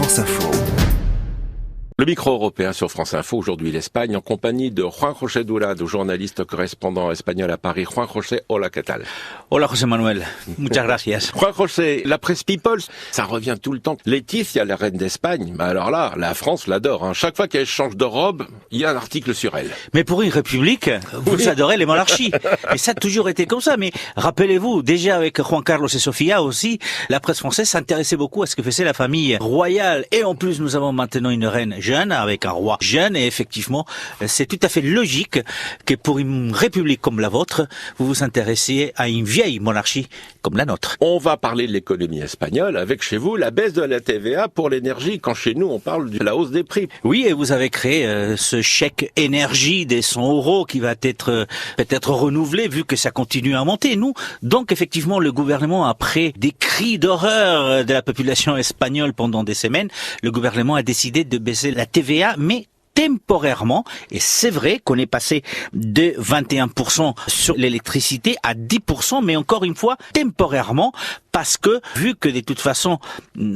France Info. Le micro européen sur France Info, aujourd'hui l'Espagne, en compagnie de Juan José Durado, journaliste correspondant espagnol à Paris. Juan José, hola, ¿qué tal? Hola José Manuel, muchas gracias. Juan José, la presse People, ça revient tout le temps. Laetitia, la reine d'Espagne, bah alors là, la France l'adore. Hein. Chaque fois qu'elle change de robe, il y a un article sur elle. Mais pour une république, vous adorez les monarchies. Et ça a toujours été comme ça. Mais rappelez-vous, déjà avec Juan Carlos et Sofia aussi, la presse française s'intéressait beaucoup à ce que faisait la famille royale. Et en plus, nous avons maintenant une reine jeune, avec un roi jeune, et effectivement, c'est tout à fait logique que pour une république comme la vôtre, vous vous intéressiez à une vieille monarchie comme la nôtre. On va parler de l'économie espagnole avec chez vous la baisse de la TVA pour l'énergie, quand chez nous on parle de la hausse des prix. Oui, et vous avez créé ce chèque énergie des 100 € qui va être peut-être renouvelé vu que ça continue à monter. Nous, donc effectivement, le gouvernement, après des cris d'horreur de la population espagnole pendant des semaines, le gouvernement a décidé de baisser la TVA, mais temporairement, et c'est vrai qu'on est passé de 21% sur l'électricité à 10%, mais encore une fois, temporairement, parce que, vu que de toute façon,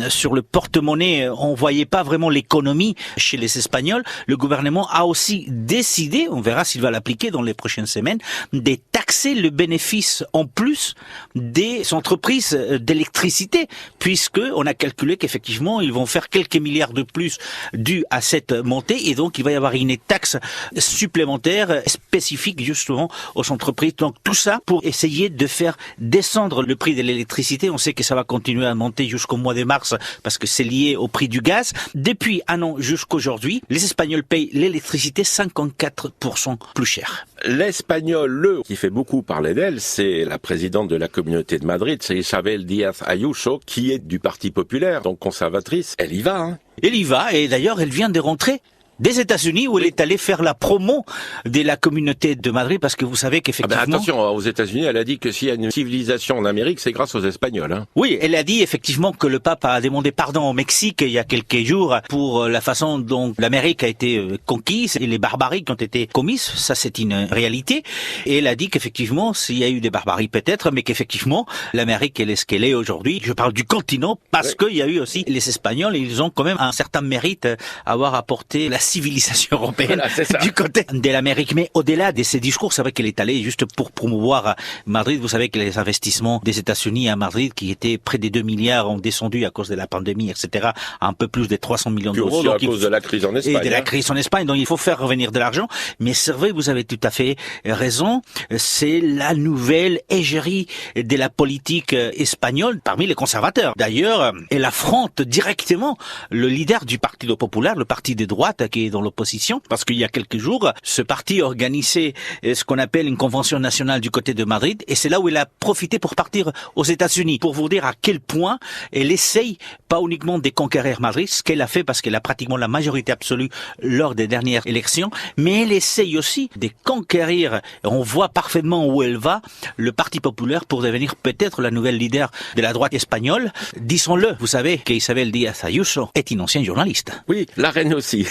sur le porte-monnaie, on voyait pas vraiment l'économie chez les Espagnols, le gouvernement a aussi décidé, on verra s'il va l'appliquer dans les prochaines semaines, de taxer le bénéfice en plus des entreprises d'électricité, puisque on a calculé qu'effectivement, ils vont faire quelques milliards de plus dû à cette montée, et donc il va y avoir une taxe supplémentaire spécifique justement aux entreprises. Donc tout ça pour essayer de faire descendre le prix de l'électricité. On sait que ça va continuer à monter jusqu'au mois de mars parce que c'est lié au prix du gaz. Depuis un an jusqu'aujourd'hui, les Espagnols payent l'électricité 54% plus cher. L'Espagnol, qui fait beaucoup parler d'elle, c'est la présidente de la Communauté de Madrid, c'est Isabel Díaz Ayuso, qui est du Parti populaire, donc conservatrice. Elle y va, hein. Elle y va, et d'ailleurs elle vient de rentrer des États-Unis où elle est allée faire la promo de la Communauté de Madrid, parce que vous savez qu'effectivement... attention, aux États-Unis, elle a dit que s'il y a une civilisation en Amérique, c'est grâce aux Espagnols. Hein. Oui, elle a dit effectivement que le pape a demandé pardon au Mexique il y a quelques jours pour la façon dont l'Amérique a été conquise et les barbaries qui ont été commises. Ça, c'est une réalité. Et elle a dit qu'effectivement, s'il y a eu des barbaries peut-être, mais qu'effectivement, l'Amérique, elle est ce qu'elle est aujourd'hui. Je parle du continent parce qu'il y a eu aussi les Espagnols, et ils ont quand même un certain mérite à avoir apporté la civilisation européenne du côté de l'Amérique. Mais au-delà de ces discours, c'est vrai qu'elle est allée juste pour promouvoir Madrid. Vous savez que les investissements des États-Unis à Madrid, qui étaient près des 2 milliards, ont descendu à cause de la pandémie, etc., à un peu plus de 300 millions d'euros. Aussi à cause de la crise en Espagne. Et de la crise en Espagne. Donc il faut faire revenir de l'argent. Mais c'est vrai, vous avez tout à fait raison. C'est la nouvelle égérie de la politique espagnole parmi les conservateurs. D'ailleurs, elle affronte directement le leader du Partido Popular, le parti de droite, qui est dans l'opposition, parce qu'il y a quelques jours, ce parti organisait ce qu'on appelle une convention nationale du côté de Madrid, et c'est là où il a profité pour partir aux États-Unis, pour vous dire à quel point elle essaye pas uniquement de conquérir Madrid, ce qu'elle a fait parce qu'elle a pratiquement la majorité absolue lors des dernières élections, mais elle essaye aussi de conquérir, et on voit parfaitement où elle va, le Parti populaire pour devenir peut-être la nouvelle leader de la droite espagnole. Disons-le, vous savez qu'Isabel Díaz Ayuso est une ancienne journaliste. Oui, la reine aussi.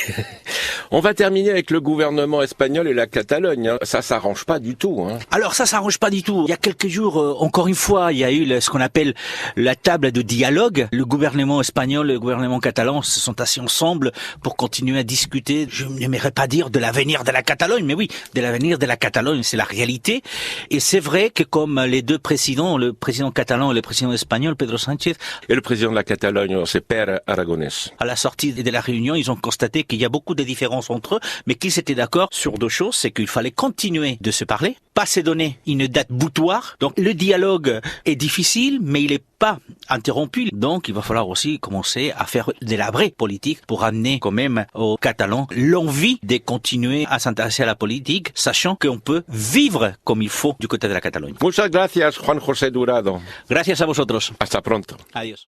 On va terminer avec le gouvernement espagnol et la Catalogne. Hein. Ça s'arrange pas du tout. Hein. Alors ça s'arrange pas du tout. Il y a quelques jours, encore une fois, il y a eu ce qu'on appelle la table de dialogue. Le gouvernement espagnol et le gouvernement catalan se sont assis ensemble pour continuer à discuter. Je n'aimerais pas dire de l'avenir de la Catalogne, mais oui, de l'avenir de la Catalogne, c'est la réalité. Et c'est vrai que comme les deux présidents, le président catalan et le président espagnol, Pedro Sánchez, et le président de la Catalogne, c'est Pere Aragonès. À la sortie de la réunion, ils ont constaté qu'il y a beaucoup de différences entre eux, mais qu'ils étaient d'accord sur deux choses, c'est qu'il fallait continuer de se parler, pas se donner une date butoir. Donc le dialogue est difficile, mais il n'est pas interrompu. Donc il va falloir aussi commencer à faire de la vraie politique pour amener quand même aux Catalans l'envie de continuer à s'intéresser à la politique, sachant qu'on peut vivre comme il faut du côté de la Catalogne. Muchas gracias, Juan José Durado. Gracias a vosotros. Hasta pronto. Adiós.